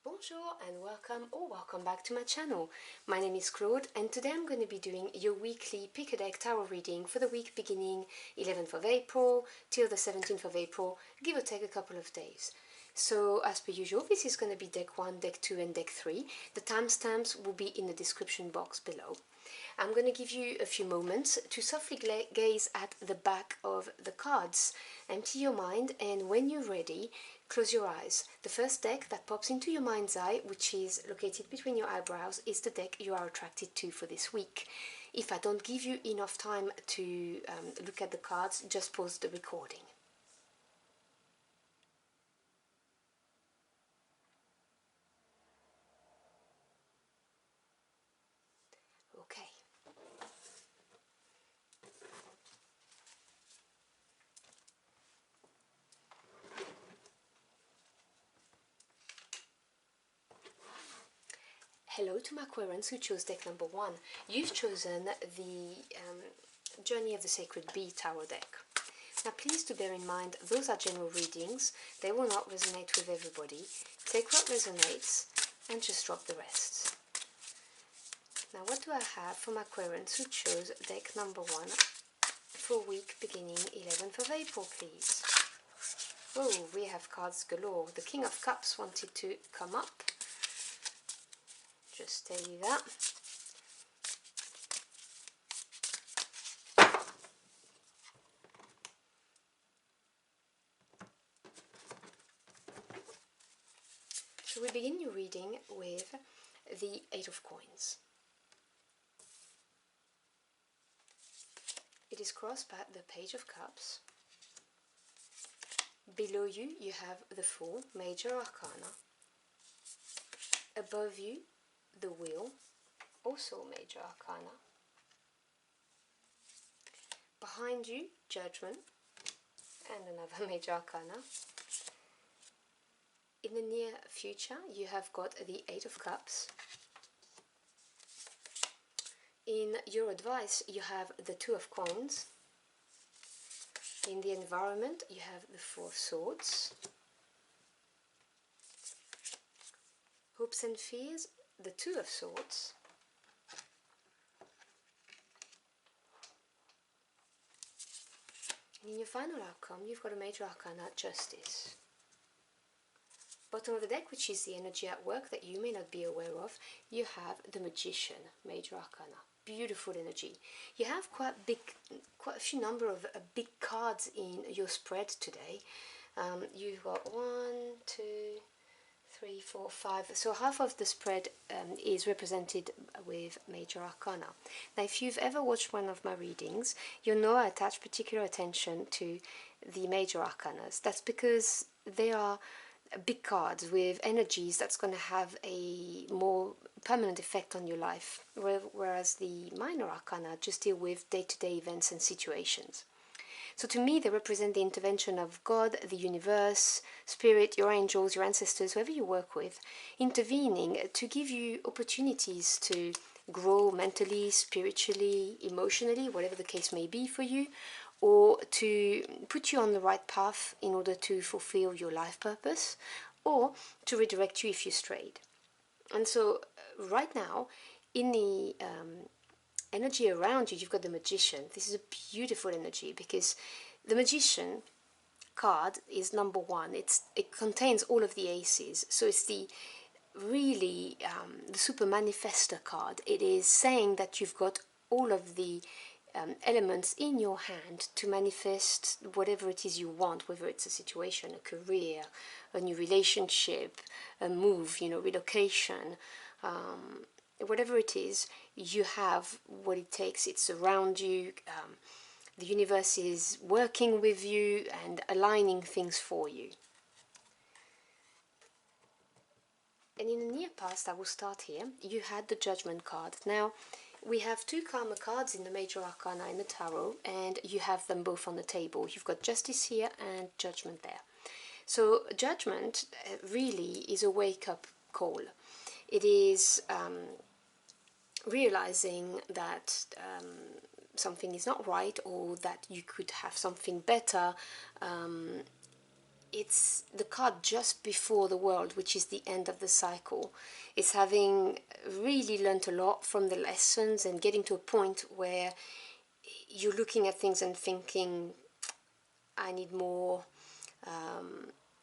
Bonjour and welcome back to my channel. My name is Claude and today I'm going to be doing your weekly pick a deck tarot reading for the week beginning 11th of April till the 17th of April, give or take a couple of days. So as per usual, this is going to be deck 1, deck 2 and deck 3. The timestamps will be in the description box below. I'm going to give you a few moments to softly gaze at the back of the cards, empty your mind, and when you're ready, close your eyes. The first deck that pops into your mind's eye, which is located between your eyebrows, is the deck you are attracted to for this week. If I don't give you enough time to look at the cards, just pause the recording. Okay. Hello to my Aquarians who chose deck number 1. You've chosen the Journey of the Sacred Bee Tarot deck. Now please do bear in mind, those are general readings, they will not resonate with everybody. Take what resonates and just drop the rest. Now what do I have for my Aquarians who chose deck number 1 for week beginning 11th of April, please? Oh, we have cards galore. The King of Cups wanted to come up. Just tell you that. So we begin your reading with the Eight of Coins. It is crossed by the Page of Cups. Below you, you have the Fool, Major Arcana. Above you, the Wheel, also Major Arcana. Behind you, Judgment, and another Major Arcana. In the near future, you have got the Eight of Cups. In your advice, you have the Two of Coins. In the environment, you have the Four of Swords. Hopes and fears, the Two of Swords. And in your final outcome, you've got a Major Arcana, Justice. Bottom of the deck, which is the energy at work that you may not be aware of, you have the Magician, Major Arcana. Beautiful energy. You have quite a few number of big cards in your spread today. You've got 1, 2, 3, 4, 5. So half of the spread is represented with Major Arcana. Now, if you've ever watched one of my readings, you'll know I attach particular attention to the Major Arcanas. That's because they are big cards with energies that's going to have a more permanent effect on your life, whereas the minor arcana just deal with day-to-day events and situations. So to me, they represent the intervention of God, the universe, spirit, your angels, your ancestors, whoever you work with, intervening to give you opportunities to grow mentally, spiritually, emotionally, whatever the case may be for you, or to put you on the right path in order to fulfill your life purpose, or to redirect you if you strayed. And so right now, in the energy around you, you've got the Magician. This is a beautiful energy because the Magician card is number 1. It contains all of the aces, so it's the really the super manifester card. It is saying that you've got all of the elements in your hand to manifest whatever it is you want, whether it's a situation, a career, a new relationship, a move, relocation, whatever it is, you have what it takes. It's around you. The universe is working with you and aligning things for you. And in the near past, I will start here, you had the Judgment card. Now, we have 2 Karma cards in the Major Arcana in the Tarot, and you have them both on the table. You've got Justice here and Judgment there. So Judgment really is a wake-up call. It is realizing that something is not right, or that you could have something better it's the card just before the world, which is the end of the cycle. It's having really learnt a lot from the lessons and getting to a point where you're looking at things and thinking, I need more.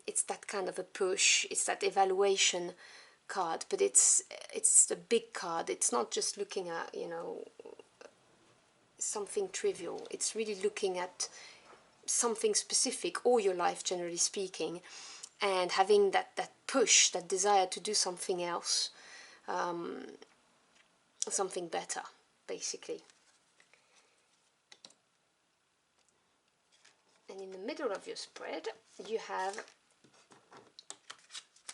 It's that kind of a push. It's that evaluation card, but it's a big card. It's not just looking at, you know, something trivial. It's really looking at something specific, or your life generally speaking, and having that push, that desire to do something else, something better, basically. And in the middle of your spread, you have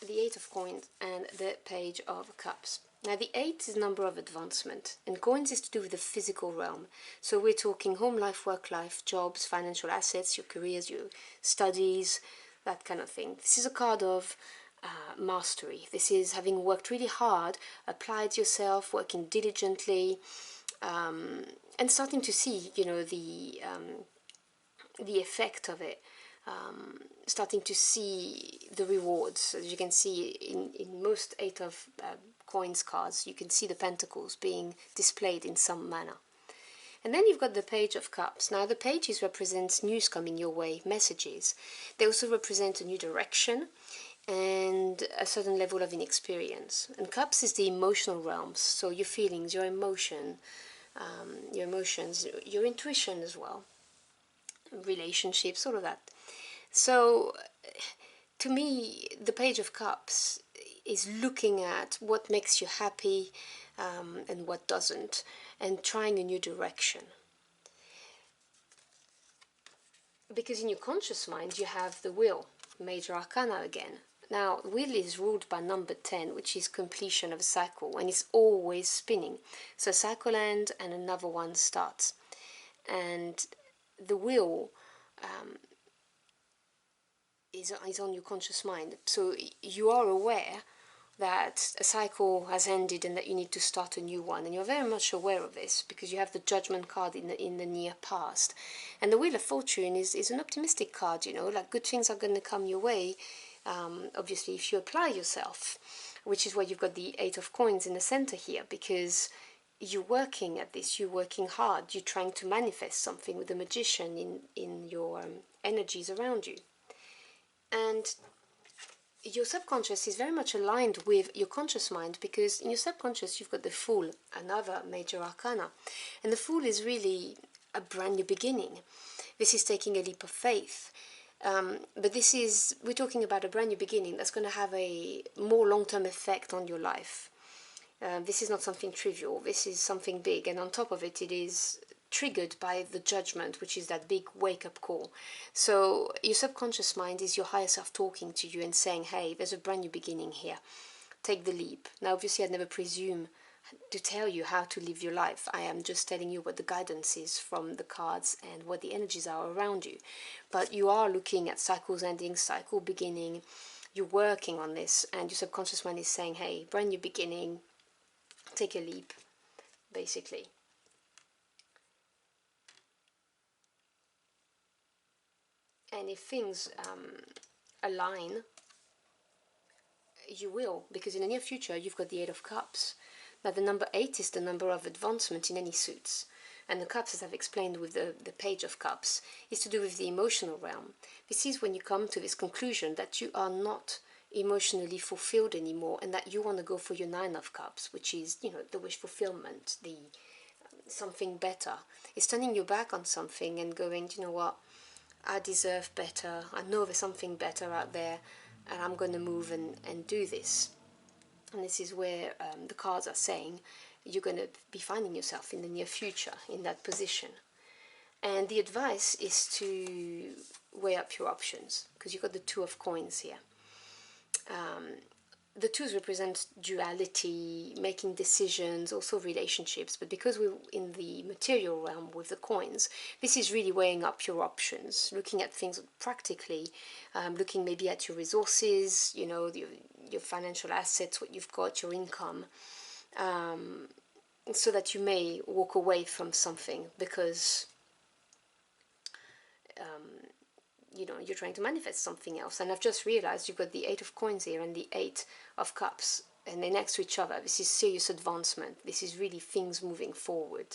the Eight of Coins and the Page of Cups. Now the 8 is number of advancement, and coins is to do with the physical realm. So we're talking home life, work life, jobs, financial assets, your careers, your studies, that kind of thing. This is a card of mastery. This is having worked really hard, applied yourself, working diligently, and starting to see, you know, the effect of it. Starting to see the rewards. As you can see in most Eight of Coins cards, you can see the pentacles being displayed in some manner. And then you've got the Page of Cups. Now the pages represent news coming your way, messages. They also represent a new direction and a certain level of inexperience. And Cups is the emotional realms, so your feelings, your emotions, your intuition as well, relationships, all of that. So to me, the Page of Cups is looking at what makes you happy and what doesn't, and trying a new direction. Because in your conscious mind, you have the Wheel, Major Arcana again. Now, Wheel is ruled by number 10, which is completion of a cycle, and it's always spinning. So a cycle ends and another one starts. And the Wheel is on your conscious mind. So you are aware that a cycle has ended and that you need to start a new one, and you're very much aware of this because you have the Judgment card in the near past. And the Wheel of Fortune is an optimistic card, you know, like good things are going to come your way, obviously if you apply yourself, which is why you've got the Eight of Coins in the center here, because you're working at this, you're working hard, you're trying to manifest something with the Magician in your energies around you. And your subconscious is very much aligned with your conscious mind, because in your subconscious you've got the Fool, another major arcana. And the Fool is really a brand new beginning. This is taking a leap of faith. But we're talking about a brand new beginning that's going to have a more long-term effect on your life. This is not something trivial, this is something big, and on top of it, it is triggered by the Judgment, which is that big wake-up call. So your subconscious mind is your higher self talking to you and saying, hey, there's a brand new beginning here, take the leap. Now obviously I'd never presume to tell you how to live your life. I am just telling you what the guidance is from the cards and what the energies are around you. But you are looking at cycles ending, cycle beginning, you're working on this, and your subconscious mind is saying, hey, brand new beginning, take a leap, basically. And if things align, you will, because in the near future you've got the Eight of Cups. Now the number 8 is the number of advancement in any suits, and the Cups, as I've explained with the Page of Cups, is to do with the emotional realm. This is when you come to this conclusion that you are not emotionally fulfilled anymore, and that you want to go for your 9 of Cups, which is, you know, the wish fulfillment, the something better. It's turning your back on something and going, you know what, I deserve better, I know there's something better out there, and I'm going to move and do this. And this is where the cards are saying you're going to be finding yourself in the near future in that position. And the advice is to weigh up your options, because you've got the Two of Coins here. The twos represent duality, making decisions, also relationships, but because we're in the material realm with the coins, this is really weighing up your options, looking at things practically, looking maybe at your resources, you know, your financial assets, what you've got, your income, so that you may walk away from something because you know, you're trying to manifest something else. And I've just realized you've got the 8 of coins here and the 8 of cups, and they're next to each other. This is serious advancement. This is really things moving forward.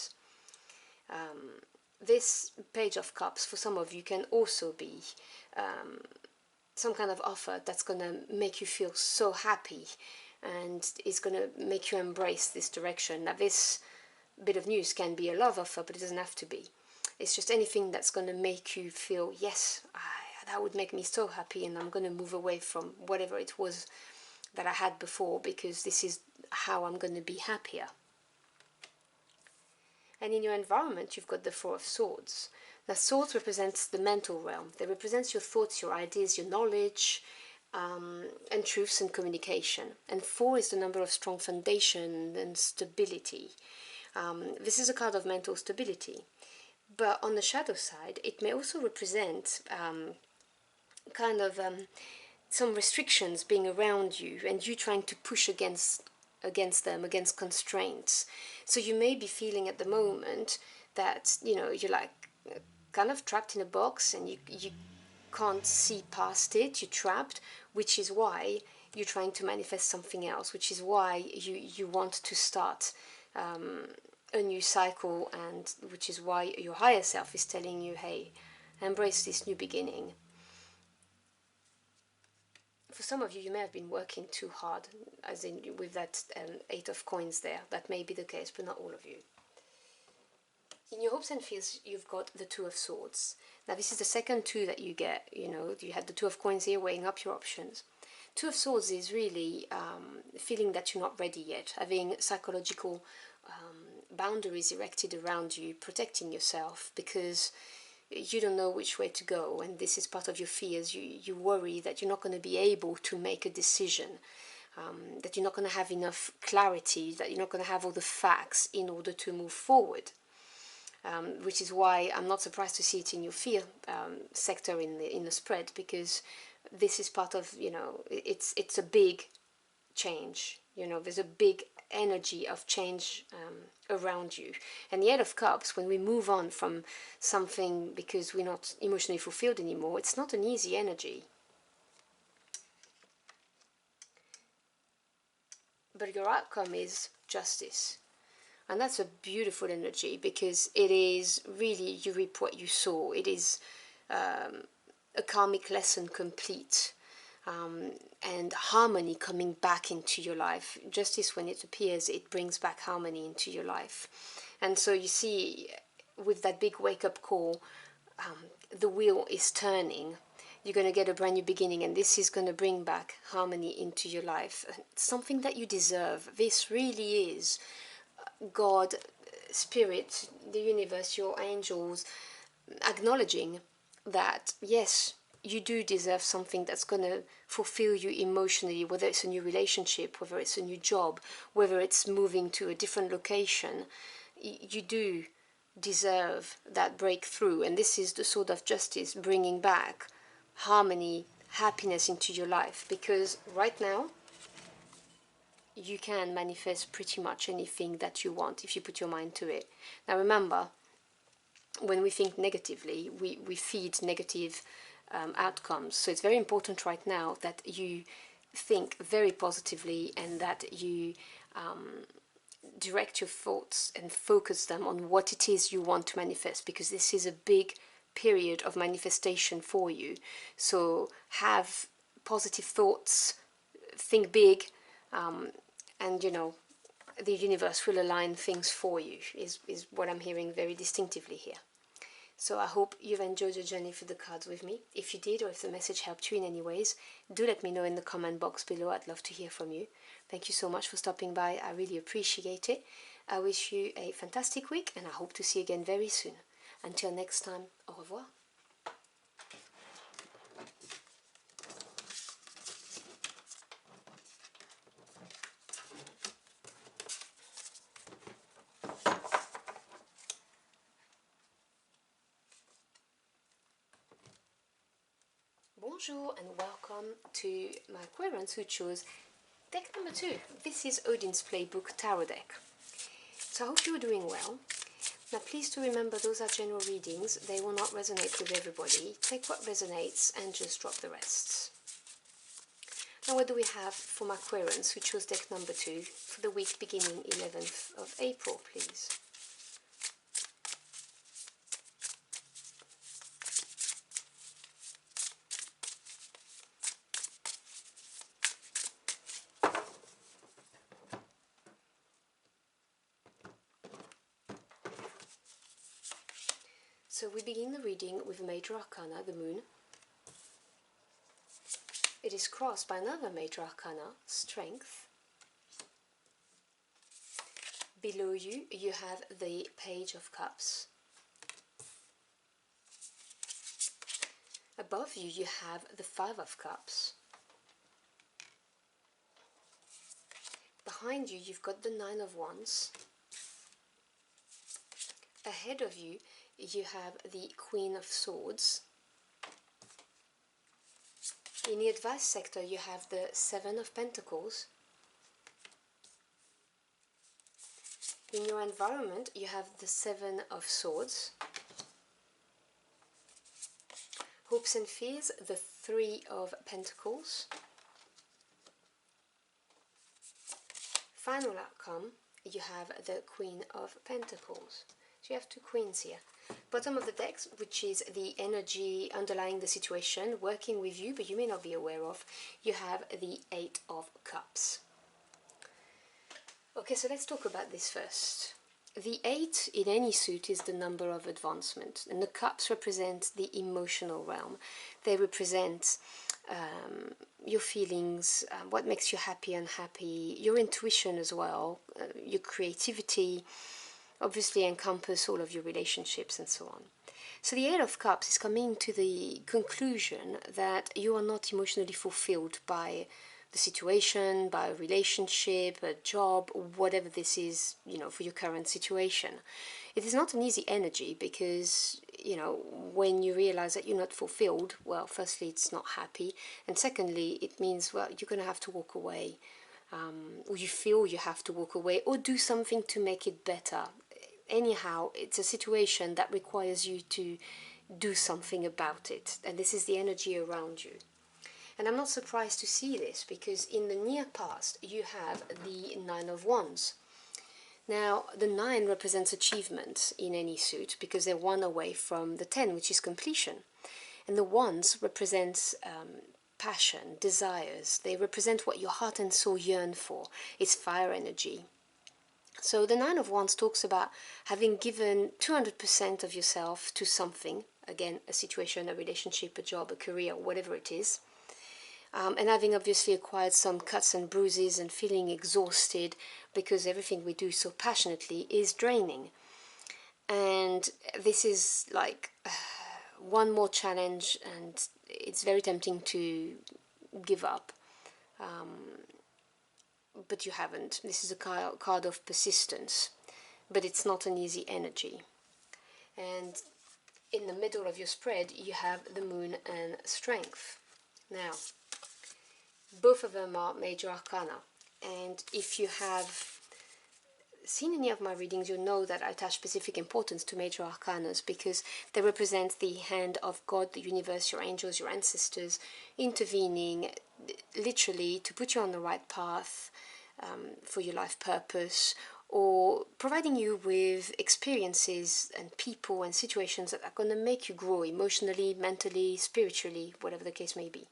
This page of cups for some of you can also be some kind of offer that's going to make you feel so happy, and is going to make you embrace this direction. Now this bit of news can be a love offer, but it doesn't have to be. It's just anything that's going to make you feel, yes, that would make me so happy, and I'm going to move away from whatever it was that I had before, because this is how I'm going to be happier. And in your environment, you've got the 4 of Swords. Now, Swords represents the mental realm. They represent your thoughts, your ideas, your knowledge, and truths and communication. And 4 is the number of strong foundation and stability. This is a card of mental stability. But on the shadow side, it may also represent some restrictions being around you, and you trying to push against them, against constraints. So you may be feeling at the moment that, you know, you're like kind of trapped in a box, and you can't see past it, you're trapped, which is why you're trying to manifest something else, which is why you want to start a new cycle, and which is why your higher self is telling you, hey, embrace this new beginning. For some of you, you may have been working too hard, as in with that 8 of coins there. That may be the case, but not all of you. In your hopes and fears, you've got the 2 of Swords. Now this is the second 2 that you get. You know, you had the 2 of coins here, weighing up your options. 2 of Swords is really feeling that you're not ready yet, having psychological boundaries erected around you, protecting yourself, because you don't know which way to go, and this is part of your fears. You worry that you're not going to be able to make a decision, that you're not going to have enough clarity, that you're not going to have all the facts in order to move forward. Which is why I'm not surprised to see it in your fear sector in the spread, because this is part of, you know, it's a big change. You know, there's a big energy of change around you. And the 8 of Cups, when we move on from something because we're not emotionally fulfilled anymore, it's not an easy energy. But your outcome is justice. And that's a beautiful energy, because it is really, you reap what you sow. It is a karmic lesson complete. And harmony coming back into your life. Justice, when it appears, it brings back harmony into your life. And so you see, with that big wake-up call, the wheel is turning. You're going to get a brand new beginning, and this is going to bring back harmony into your life. Something that you deserve. This really is God, Spirit, the universe, your angels, acknowledging that, yes, you do deserve something that's going to fulfill you emotionally, whether it's a new relationship, whether it's a new job, whether it's moving to a different location. You do deserve that breakthrough, and this is the Sword of Justice, bringing back harmony, happiness into your life, because right now you can manifest pretty much anything that you want if you put your mind to it. Now remember, when we think negatively, we feed negative outcomes. So it's very important right now that you think very positively, and that you direct your thoughts and focus them on what it is you want to manifest, because this is a big period of manifestation for you. So have positive thoughts, think big, and you know, the universe will align things for you, is what I'm hearing very distinctively here. So I hope you've enjoyed your journey through the cards with me. If you did, or if the message helped you in any ways, do let me know in the comment box below. I'd love to hear from you. Thank you so much for stopping by. I really appreciate it. I wish you a fantastic week, and I hope to see you again very soon. Until next time, au revoir. Bonjour and welcome to my Aquarians who chose deck number 2. This is Odin's Playbook Tarot deck. So I hope you are doing well. Now please do remember those are general readings, they will not resonate with everybody. Take what resonates and just drop the rest. Now what do we have for my Aquarians who chose deck number 2 for the week beginning 11th of April, please? So we begin the reading with a major arcana, the moon. It is crossed by another major arcana, strength. Below you, you have the Page of Cups. Above you, you have the Five of Cups. Behind you, you've got the Nine of Wands. Ahead of you, you have the Queen of Swords. In the advice sector, you have the Seven of Pentacles. In your environment, you have the Seven of Swords. Hopes and fears, the Three of Pentacles. Final outcome, you have the Queen of Pentacles. So you have two queens here. Bottom of the deck, which is the energy underlying the situation, working with you, but you may not be aware of, you have the Eight of Cups. Okay, so let's talk about this first. The 8 in any suit is the number of advancement, and the cups represent the emotional realm. They represent your feelings, what makes you happy, unhappy, your intuition as well, your creativity, obviously encompass all of your relationships and so on. So the Eight of Cups is coming to the conclusion that you are not emotionally fulfilled by the situation, by a relationship, a job, whatever this is, you know, for your current situation. It is not an easy energy because, you know, when you realize that you're not fulfilled, well, firstly, it's not happy, and secondly, it means, well, you're going to have to walk away, or you feel you have to walk away, or do something to make it better. Anyhow, it's a situation that requires you to do something about it, and this is the energy around you. And I'm not surprised to see this, because in the near past you have the Nine of Wands. Now, the 9 represents achievement in any suit, because they're one away from the 10, which is completion. And the Wands represents passion, desires. They represent what your heart and soul yearn for. It's fire energy. So the Nine of Wands talks about having given 200% of yourself to something, again, a situation, a relationship, a job, a career, whatever it is, and having obviously acquired some cuts and bruises and feeling exhausted because everything we do so passionately is draining. And this is like one more challenge, and it's very tempting to give up. But you haven't. This is a card of persistence, but it's not an easy energy. And in the middle of your spread, you have the Moon and Strength. Now, both of them are major arcana, and if you have seen any of my readings, you know that I attach specific importance to major arcanas because they represent the hand of God, the universe, your angels, your ancestors, intervening literally to put you on the right path for your life purpose, or providing you with experiences and people and situations that are going to make you grow emotionally, mentally, spiritually, whatever the case may be.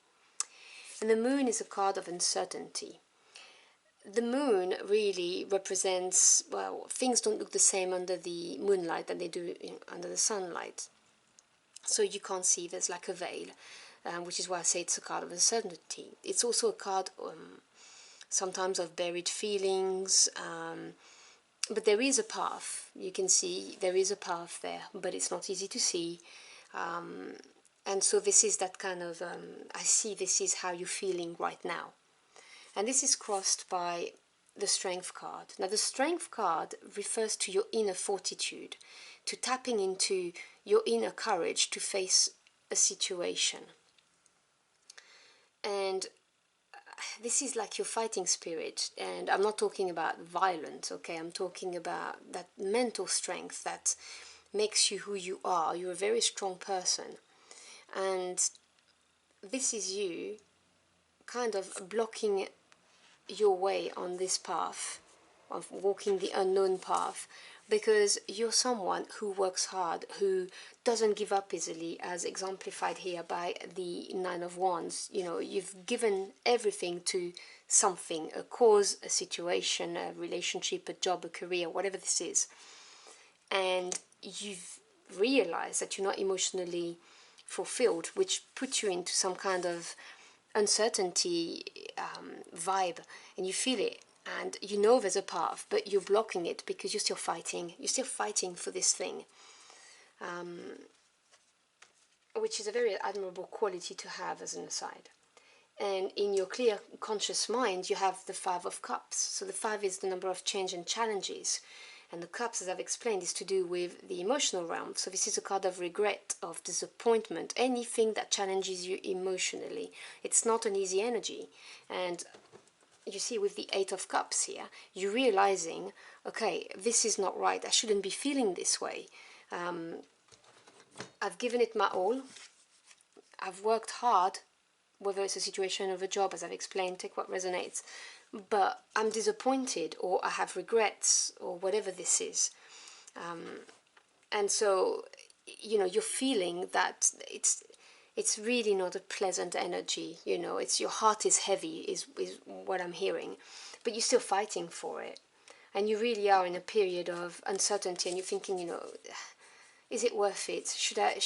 And the Moon is a card of uncertainty. The Moon really represents, well, things don't look the same under the moonlight than they do under the sunlight. So you can't see, there's like a veil, which is why I say it's a card of uncertainty. It's also a card sometimes of buried feelings, but there is a path. You can see there is a path there, but it's not easy to see. And so this is that kind of, I see this is how you're feeling right now. And this is crossed by the Strength card. Now the Strength card refers to your inner fortitude, to tapping into your inner courage to face a situation. And this is like your fighting spirit, and I'm not talking about violence, okay? I'm talking about that mental strength that makes you who you are. You're a very strong person, and this is you kind of blocking your way on this path of walking the unknown path, because you're someone who works hard, who doesn't give up easily, as exemplified here by the Nine of Wands. You know, you've given everything to something, a cause, a situation, a relationship, a job, a career, whatever this is, and you've realized that you're not emotionally fulfilled, which puts you into some kind of uncertainty vibe, and you feel it, and you know there's a path, but you're blocking it because you're still fighting for this thing, which is a very admirable quality to have as an aside. And in your clear conscious mind you have the Five of Cups. So the five is the number of change and challenges, and the cups, as I've explained, is to do with the emotional realm. So this is a card of regret, of disappointment, anything that challenges you emotionally. It's not an easy energy. And you see, with the Eight of Cups here, you're realizing, okay, this is not right, I shouldn't be feeling this way. I've given it my all, I've worked hard, whether it's a situation of a job, as I've explained, take what resonates, but I'm disappointed, or I have regrets, or whatever this is. And so, you know, you're feeling that it's really not a pleasant energy, you know, it's your heart is heavy, is what I'm hearing, but you're still fighting for it. And you really are in a period of uncertainty, and you're thinking, you know, is it worth it? Should I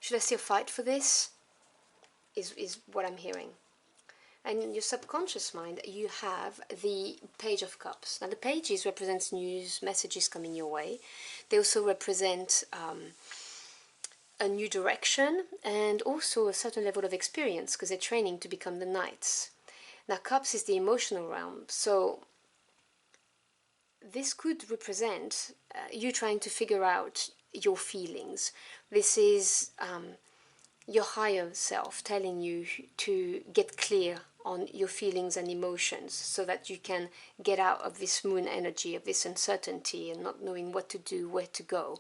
still fight for this? Is what I'm hearing. And in your subconscious mind, you have the Page of Cups. Now, the pages represent news, messages coming your way. They also represent a new direction, and also a certain level of experience, because they're training to become the knights. Now, Cups is the emotional realm, so this could represent you trying to figure out your feelings. This is your higher self telling you to get clear on your feelings and emotions, so that you can get out of this moon energy, of this uncertainty and not knowing what to do, where to go.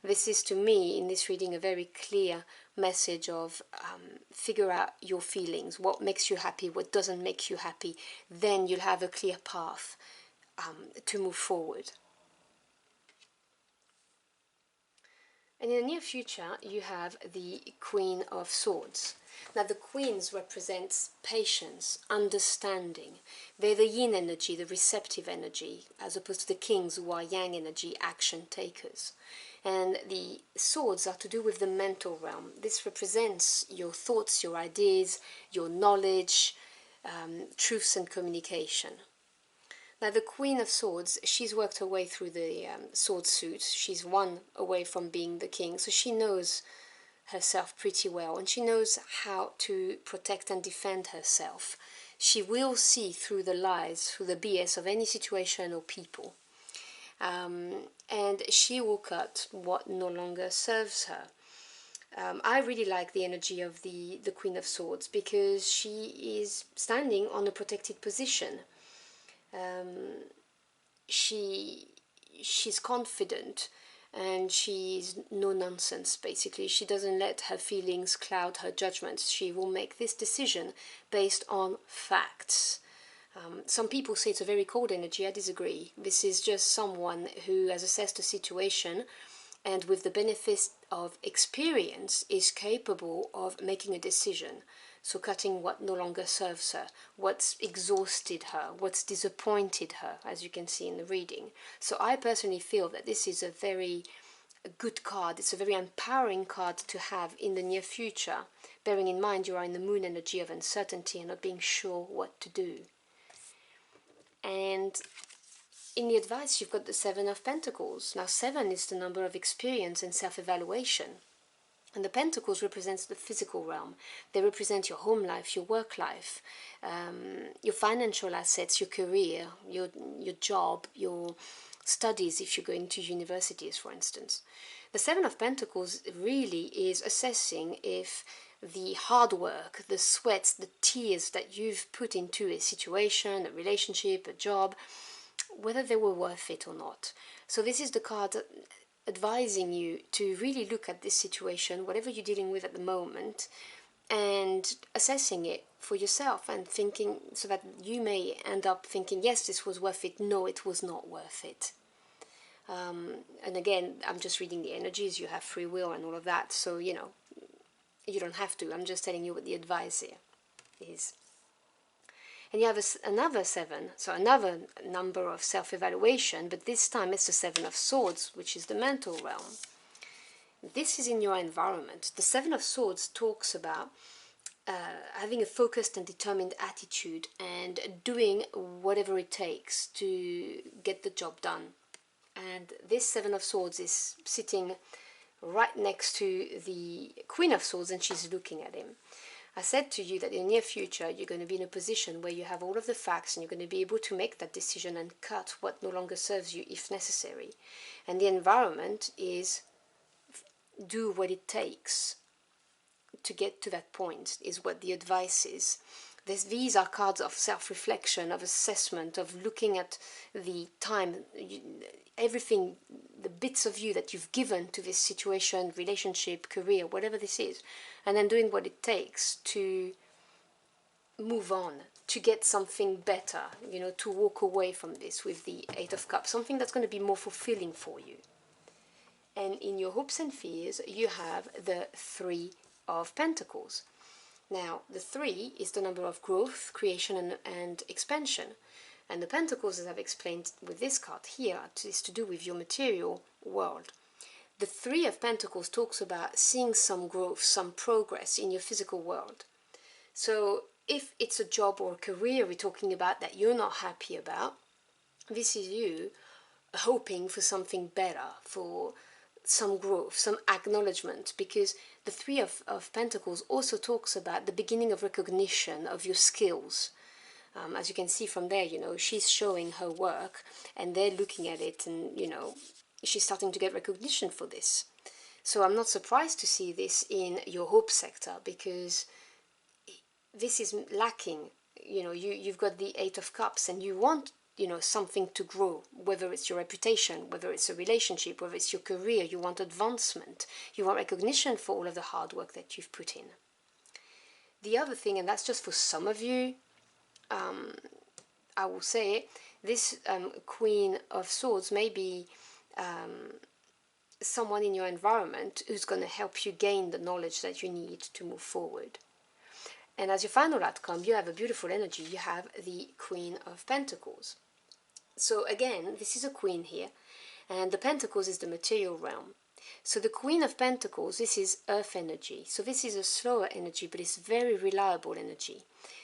This is, to me, in this reading, a very clear message of figure out your feelings, what makes you happy, what doesn't make you happy. Then you'll have a clear path to move forward. And in the near future, you have the Queen of Swords. Now, the queens represent patience, understanding. They're the yin energy, the receptive energy, as opposed to the kings, who are yang energy, action takers. And the swords are to do with the mental realm. This represents your thoughts, your ideas, your knowledge, truths and communication. Now, the Queen of Swords, she's worked her way through the sword suit. She's one away from being the king, so she knows herself pretty well, and she knows how to protect and defend herself. She will see through the lies, through the BS of any situation or people. And she will cut what no longer serves her. I really like the energy of the Queen of Swords, because she is standing on a protected position. She's confident, and she's no nonsense, basically. She doesn't let her feelings cloud her judgments. She will make this decision based on facts. Some people say it's a very cold energy. I disagree. This is just someone who has assessed a situation, and with the benefit of experience is capable of making a decision. So cutting what no longer serves her, what's exhausted her, what's disappointed her, as you can see in the reading. So I personally feel that this is a very good card. It's a very empowering card to have in the near future, bearing in mind you are in the moon energy of uncertainty and not being sure what to do. And in the advice, you've got the Seven of Pentacles. Now, 7 is the number of experience and self-evaluation. And the Pentacles represents the physical realm. They represent your home life, your work life, your financial assets, your career, your job, your studies, if you're going to universities, for instance. The Seven of Pentacles really is assessing if the hard work, the sweat, the tears that you've put into a situation, a relationship, a job, whether they were worth it or not. So this is the card advising you to really look at this situation, whatever you're dealing with at the moment, and assessing it for yourself and thinking, so that you may end up thinking, yes, this was worth it, no, it was not worth it. And again, I'm just reading the energies, you have free will and all of that, so you know, you don't have to, I'm just telling you what the advice here is. And you have another 7, so another number of self-evaluation, but this time it's the 7 of Swords, which is the mental realm. This is in your environment. The 7 of Swords talks about having a focused and determined attitude and doing whatever it takes to get the job done. And this 7 of Swords is sitting right next to the Queen of Swords, and she's looking at him. I said to you that in the near future you're going to be in a position where you have all of the facts and you're going to be able to make that decision and cut what no longer serves you if necessary. And the environment is do what it takes to get to that point, is what the advice is. These are cards of self-reflection, of assessment, of looking at the time, everything, the bits of you that you've given to this situation, relationship, career, whatever this is, and then doing what it takes to move on, to get something better, you know, to walk away from this with the 8 of Cups, something that's going to be more fulfilling for you. And in your hopes and fears, you have the 3 of Pentacles. Now, the 3 is the number of growth, creation, and expansion. And the Pentacles, as I've explained with this card here, is to do with your material world. The 3 of Pentacles talks about seeing some growth, some progress in your physical world. So if it's a job or a career we're talking about that you're not happy about, this is you hoping for something better, for some growth, some acknowledgement, because the 3 of Pentacles also talks about the beginning of recognition of your skills. As you can see from there, you know, she's showing her work and they're looking at it, and, you know, she's starting to get recognition for this. So I'm not surprised to see this in your hope sector, because this is lacking. You know, you've got the 8 of Cups and you want, you know, something to grow, whether it's your reputation, whether it's a relationship, whether it's your career. You want advancement, you want recognition for all of the hard work that you've put in. The other thing, and that's just for some of you, I will say, this Queen of Swords may be someone in your environment who's going to help you gain the knowledge that you need to move forward. And as your final outcome, you have a beautiful energy. You have the Queen of Pentacles. So again, this is a queen here, and the Pentacles is the material realm. So the Queen of Pentacles, this is earth energy. So this is a slower energy, but it's very reliable energy.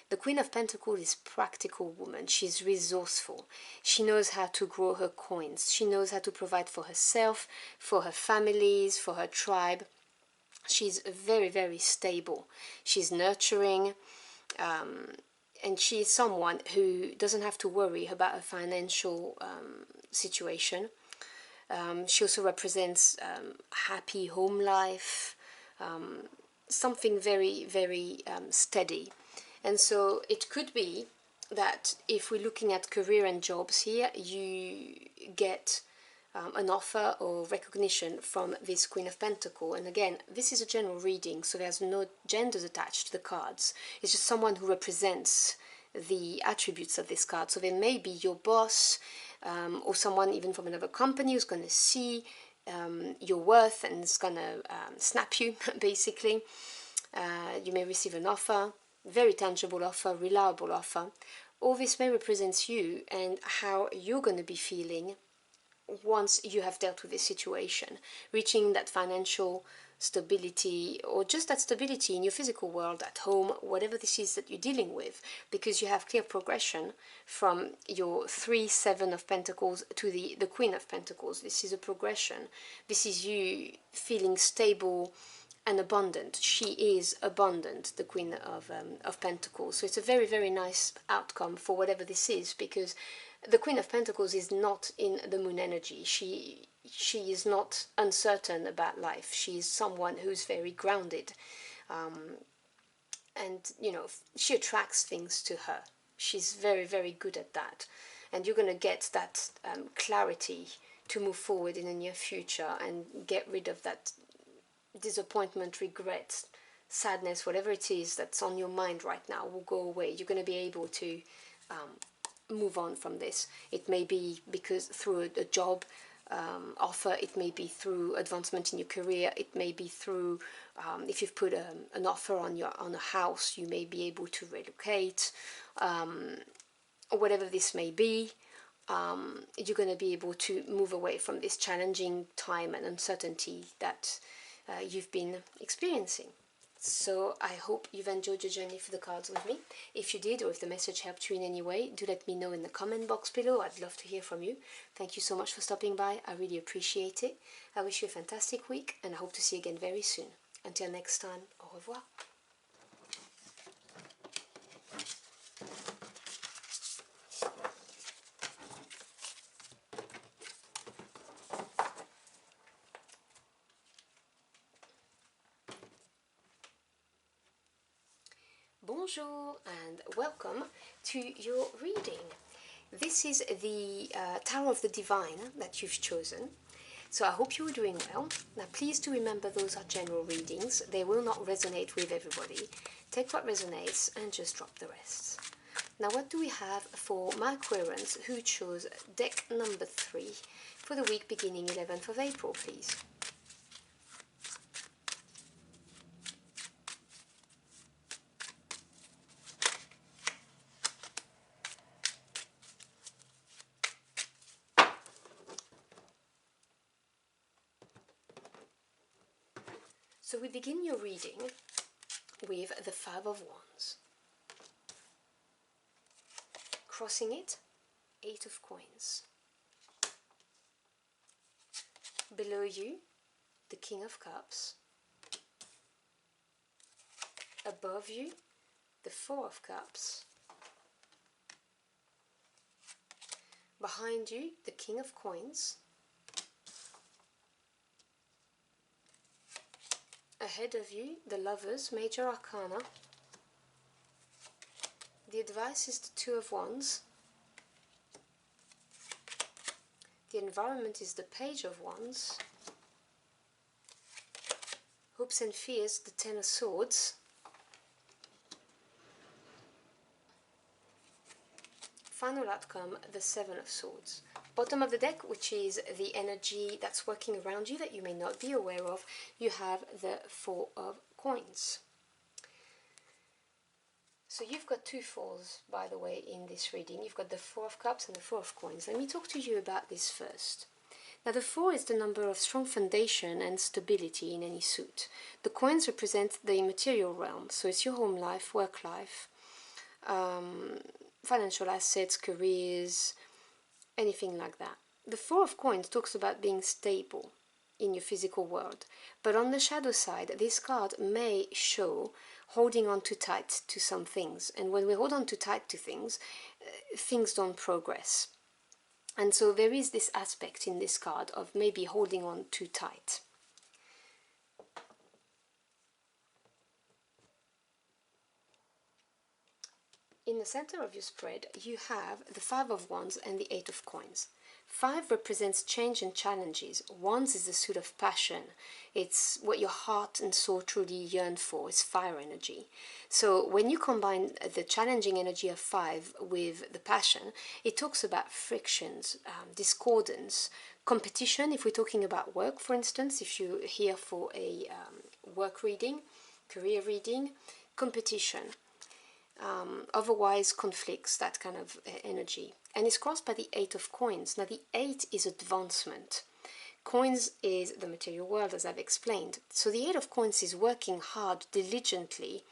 The Queen of Pentacles is practical woman. She's resourceful. She knows how to grow her coins. She knows how to provide for herself, for her families, for her tribe. She's very, very stable. She's nurturing, and she is someone who doesn't have to worry about a financial situation. She also represents happy home life, something very, very steady. And so it could be that if we're looking at career and jobs here, you get an offer or recognition from this Queen of Pentacles. And again, this is a general reading, so there's no genders attached to the cards. It's just someone who represents the attributes of this card. So there may be your boss, or someone even from another company who's going to see your worth and is going to snap you, basically. You may receive an offer, very tangible offer, reliable offer. All this may represent you and how you're going to be feeling once you have dealt with this situation, reaching that financial stability, or just that stability in your physical world, at home, whatever this is that you're dealing with, because you have clear progression from your 3-7 of Pentacles to the Queen of Pentacles. This is a progression. This is you feeling stable and abundant. She is abundant, the Queen of Pentacles. So it's a very, very nice outcome for whatever this is, because the Queen of Pentacles is not in the moon energy. She is not uncertain about life. She is someone who's very grounded. and you know, she attracts things to her. She's very, very good at that, and you're going to get that clarity to move forward in the near future and get rid of that disappointment, regret, sadness, whatever it is that's on your mind right now will go away. You're going to be able to move on from this. It may be because through a job offer, it may be through advancement in your career, it may be through if you've put an offer on a house, you may be able to relocate, or whatever this may be. You're going to be able to move away from this challenging time and uncertainty that you've been experiencing. So I hope you've enjoyed your journey for the cards with me. If you did, or if the message helped you in any way, do let me know in the comment box below. I'd love to hear from you. Thank you so much for stopping by. I really appreciate it. I wish you a fantastic week, and I hope to see you again very soon. Until next time, au revoir. Bonjour and welcome to your reading. This is the Tarot of the Divine that you've chosen. So I hope you're doing well. Now please do remember those are general readings. They will not resonate with everybody. Take what resonates and just drop the rest. Now what do we have for my Aquarians who chose deck number 3 for the week beginning 11th of April, please? So we begin your reading with the Five of Wands. Crossing it, 8 of Coins. Below you, the King of Cups. Above you, the Four of Cups. Behind you, the King of Coins. Ahead of you, the Lovers, Major Arcana. The advice is the Two of Wands. The environment is the Page of Wands. Hopes and fears, the Ten of Swords. Final outcome, the Seven of Swords. Bottom of the deck, which is the energy that's working around you that you may not be aware of, you have the Four of Coins. So you've got two fours, by the way, in this reading. You've got the Four of Cups and the Four of Coins. Let me talk to you about this first. Now the 4 is the number of strong foundation and stability in any suit. The coins represent the material realm, so it's your home life, work life, financial assets, careers, anything like that. The Four of Coins talks about being stable in your physical world, but on the shadow side, this card may show holding on too tight to some things, and when we hold on too tight to things, things don't progress. And so there is this aspect in this card of maybe holding on too tight. In the center of your spread, you have the Five of Wands and the Eight of Coins. 5 represents change and challenges. Wands is the suit of passion. It's what your heart and soul truly yearn for. It's fire energy. So when you combine the challenging energy of 5 with the passion, it talks about frictions, discordance, competition. If we're talking about work, for instance, if you're here for a work reading, career reading, competition. Otherwise conflicts, that kind of energy. And it's crossed by the Eight of Coins. Now the 8 is advancement. Coins is the material world, as I've explained. So the 8 of Coins is working hard, diligently,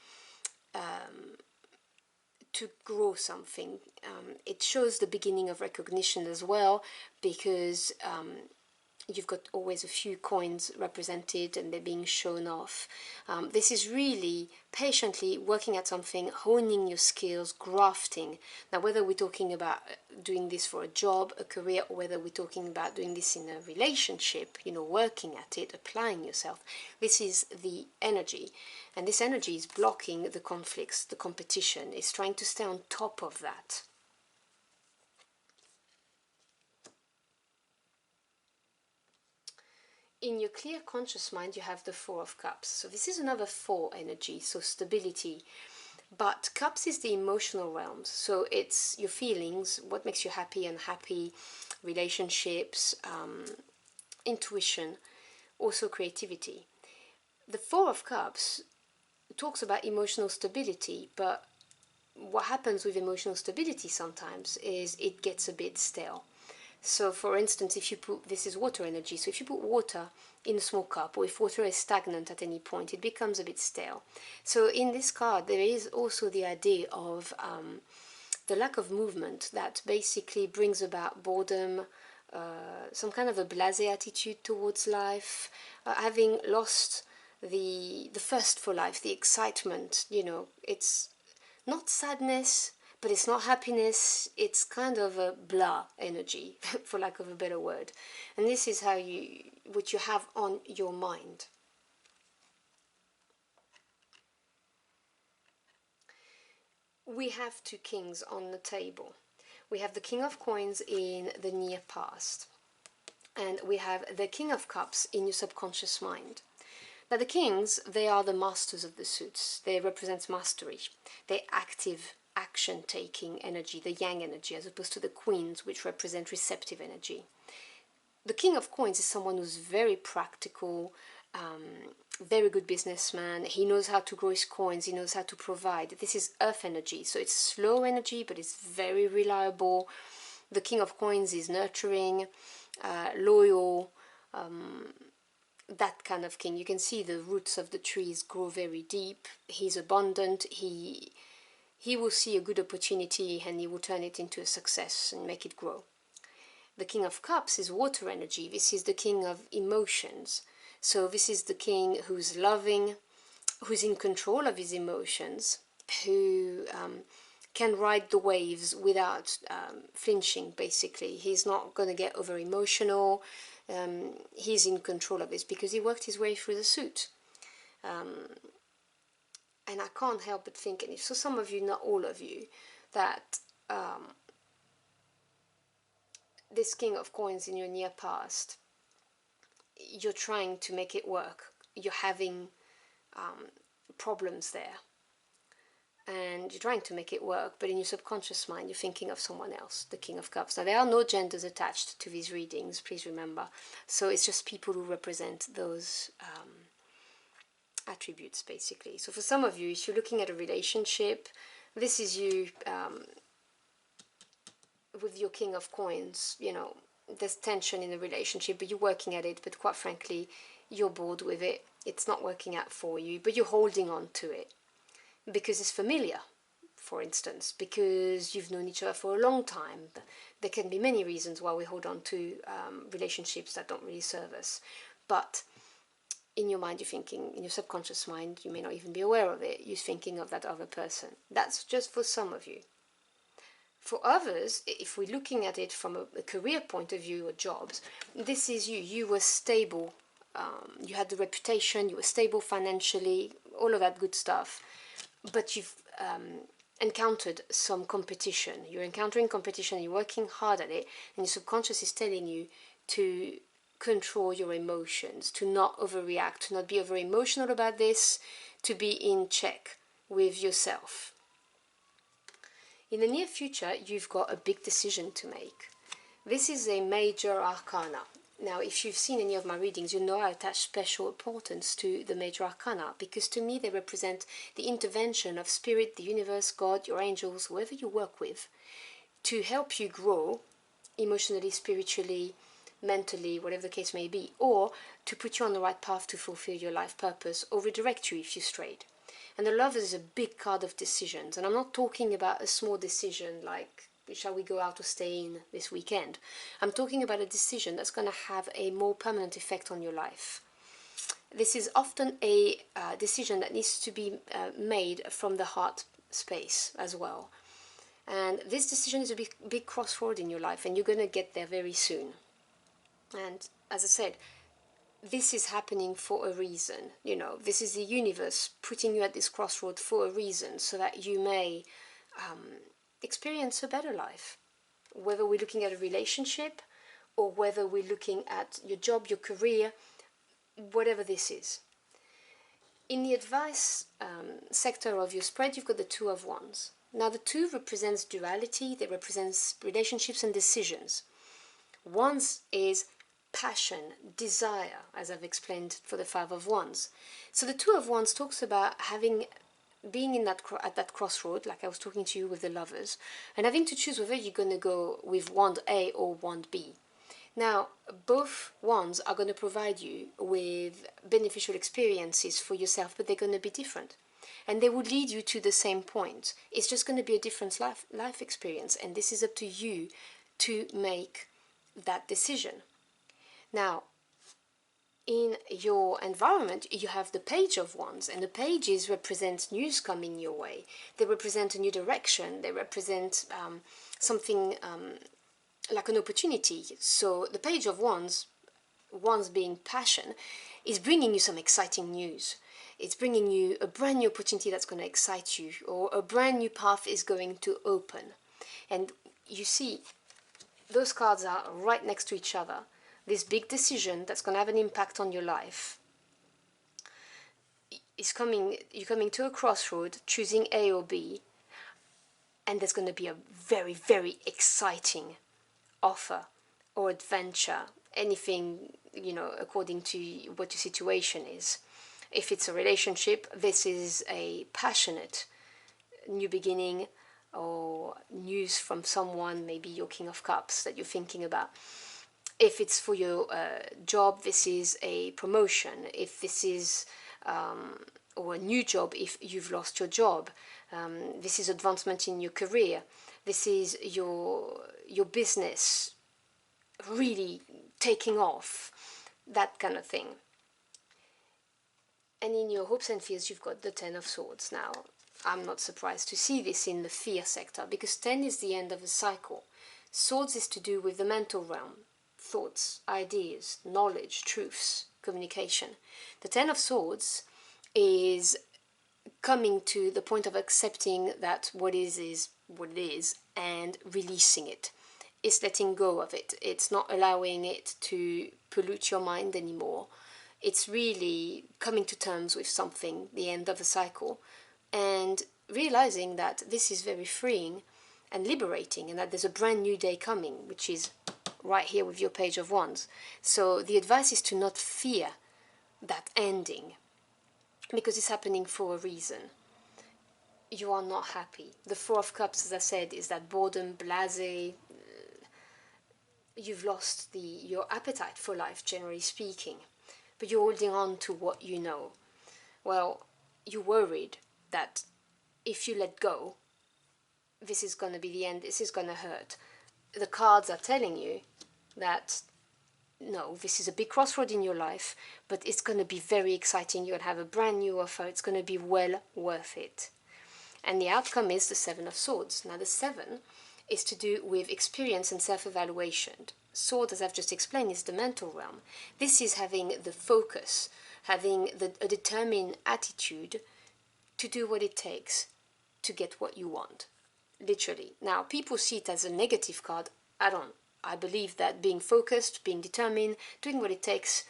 to grow something. It shows the beginning of recognition as well, because you've got always a few coins represented and they're being shown off. This is really patiently working at something, honing your skills, grafting. Now, whether we're talking about doing this for a job, a career, or whether we're talking about doing this in a relationship, you know, working at it, applying yourself, this is the energy. And this energy is blocking the conflicts, the competition. It's trying to stay on top of that. In your clear conscious mind, you have the Four of Cups. So this is another four energy, so stability. But Cups is the emotional realms. So it's your feelings, what makes you happy, unhappy, relationships, intuition, also creativity. The Four of Cups talks about emotional stability, but what happens with emotional stability sometimes is it gets a bit stale. So for instance, if you put, this is water energy, so if you put water in a small cup, or if water is stagnant at any point, it becomes a bit stale. So in this card, there is also the idea of the lack of movement that basically brings about boredom, some kind of a blasé attitude towards life, having lost the thirst for life, the excitement, you know, it's not sadness, but it's not happiness, it's kind of a blah energy, for lack of a better word. And this is how what you have on your mind. We have two kings on the table. We have the King of Coins in the near past, and we have the King of Cups in your subconscious mind. Now the kings, they are the masters of the suits. They represent mastery. They're active, action-taking energy, the yang energy, as opposed to the queens, which represent receptive energy. The King of Coins is someone who's very practical, very good businessman. He knows how to grow his coins, he knows how to provide. This is earth energy, so it's slow energy, but it's very reliable. The King of Coins is nurturing, loyal, that kind of king. You can see the roots of the trees grow very deep. He's abundant. He will see a good opportunity and he will turn it into a success and make it grow. The King of Cups is water energy. This is the king of emotions. So this is the king who's loving, who's in control of his emotions, who can ride the waves without flinching, basically. He's not going to get over emotional. He's in control of this because he worked his way through the suit. And I can't help but think, and if so, some of you, not all of you, that this King of Coins in your near past, you're trying to make it work. You're having problems there. And you're trying to make it work, but in your subconscious mind, you're thinking of someone else, the King of Cups. Now, there are no genders attached to these readings, please remember. So it's just people who represent those attributes, basically. So for some of you, if you're looking at a relationship, this is you with your King of Coins. You know, there's tension in the relationship, but you're working at it, but quite frankly, you're bored with it. It's not working out for you, but you're holding on to it because it's familiar, for instance, because you've known each other for a long time. There can be many reasons why we hold on to relationships that don't really serve us, but in your mind, you're thinking, in your subconscious mind, you may not even be aware of it, you're thinking of that other person. That's just for some of you. For others, if we're looking at it from a career point of view or jobs, this is you. You were stable, you had the reputation, you were stable financially, all of that good stuff, but you've encountered some competition. You're encountering competition, you're working hard at it, and your subconscious is telling you to control your emotions, to not overreact, to not be over emotional about this, to be in check with yourself. In the near future, you've got a big decision to make. This is a major arcana. Now, if you've seen any of my readings, you know I attach special importance to the major arcana, because to me they represent the intervention of spirit, the universe, God, your angels, whoever you work with, to help you grow emotionally, spiritually, mentally, whatever the case may be, or to put you on the right path to fulfill your life purpose, or redirect you if you strayed. And the Lovers is a big card of decisions, and I'm not talking about a small decision like shall we go out or stay in this weekend? I'm talking about a decision that's going to have a more permanent effect on your life. This is often a decision that needs to be made from the heart space as well. And this decision is a big crossroad in your life, and you're going to get there very soon. And as I said, this is happening for a reason. You know, this is the universe putting you at this crossroad for a reason, so that you may experience a better life. Whether we're looking at a relationship, or whether we're looking at your job, your career, whatever this is. In the advice sector of your spread, you've got the Two of Wands. Now the two represents duality, they represent relationships and decisions. Wands is passion, desire, as I've explained for the Five of Wands. So the Two of Wands talks about being in at that crossroad, like I was talking to you with the Lovers, and having to choose whether you're going to go with Wand A or Wand B. Now, both wands are going to provide you with beneficial experiences for yourself, but they're going to be different. And they will lead you to the same point. It's just going to be a different life experience, and this is up to you to make that decision. Now, in your environment, you have the Page of Wands, and the pages represent news coming your way. They represent a new direction. They represent something like an opportunity. So the Page of Wands, Wands being passion, is bringing you some exciting news. It's bringing you a brand new opportunity that's going to excite you, or a brand new path is going to open. And you see, those cards are right next to each other. This big decision that's going to have an impact on your life is coming. You're coming to a crossroad, choosing A or B, and there's going to be a very, very exciting offer or adventure, anything, you know, according to what your situation is. If it's a relationship, this is a passionate new beginning, or news from someone, maybe your King of Cups that you're thinking about. If it's for your job, this is a promotion. If this is or a new job, if you've lost your job, this is advancement in your career. This is your business really taking off, that kind of thing. And in your hopes and fears, you've got the Ten of Swords. Now, I'm not surprised to see this in the fear sector, because 10 is the end of a cycle. Swords is to do with the mental realm, thoughts, ideas, knowledge, truths, communication. The Ten of Swords is coming to the point of accepting that what is what it is, and releasing it. It's letting go of it. It's not allowing it to pollute your mind anymore. It's really coming to terms with something, the end of a cycle, and realizing that this is very freeing and liberating, and that there's a brand new day coming, which is right here with your Page of Wands. So the advice is to not fear that ending, because it's happening for a reason. You are not happy. The Four of Cups, as I said, is that boredom, blasé. You've lost your appetite for life, generally speaking, but you're holding on to what you know. Well, you're worried that if you let go, this is going to be the end, this is going to hurt. The cards are telling you that no, this is a big crossroad in your life, but it's going to be very exciting. You'll have a brand new offer. It's going to be well worth it. And the outcome is the Seven of Swords. Now the Seven is to do with experience and self-evaluation. Sword, as I've just explained, is the mental realm. This is having the focus, having a determined attitude to do what it takes to get what you want, literally. Now, people see it as a negative card. I don't. I believe that being focused, being determined, doing what it takes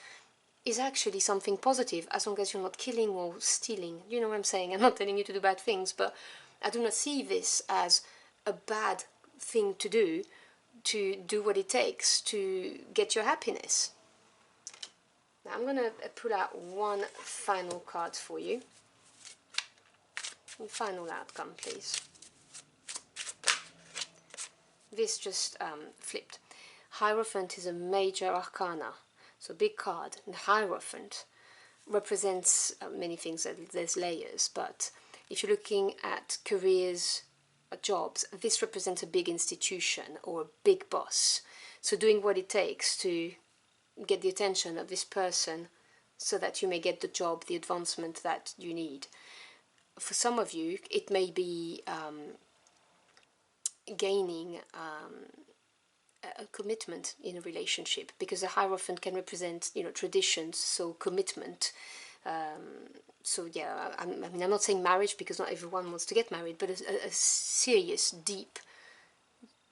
is actually something positive, as long as you're not killing or stealing. You know what I'm saying? I'm not telling you to do bad things, but I do not see this as a bad thing to do what it takes to get your happiness. Now I'm going to pull out one final card for you. Final outcome, please. This just flipped. Hierophant is a major arcana, so big card. And Hierophant represents many things. There's layers, but if you're looking at careers, jobs, this represents a big institution or a big boss. So doing what it takes to get the attention of this person so that you may get the job, the advancement that you need. For some of you, it may be gaining a commitment in a relationship, because the Hierophant can represent, you know, traditions, so commitment. So yeah, I mean, I'm not saying marriage, because not everyone wants to get married, but a serious, deep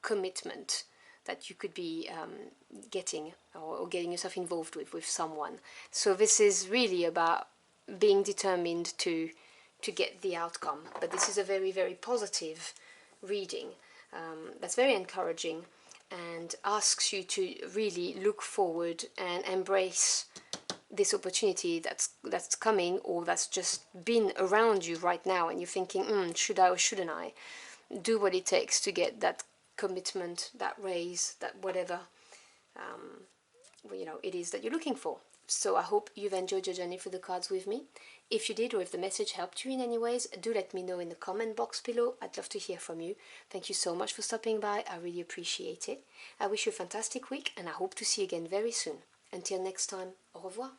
commitment that you could be getting, or getting yourself involved with someone. So this is really about being determined to get the outcome. But this is a very, very positive reading that's very encouraging, and asks you to really look forward and embrace this opportunity that's coming, or that's just been around you right now, and you're thinking, should I or shouldn't I? Do what it takes to get that commitment, that raise, that whatever you know it is that you're looking for. So I hope you've enjoyed your journey through the cards with me. If you did, or if the message helped you in any ways, do let me know in the comment box below. I'd love to hear from you. Thank you so much for stopping by. I really appreciate it. I wish you a fantastic week, and I hope to see you again very soon. Until next time, au revoir.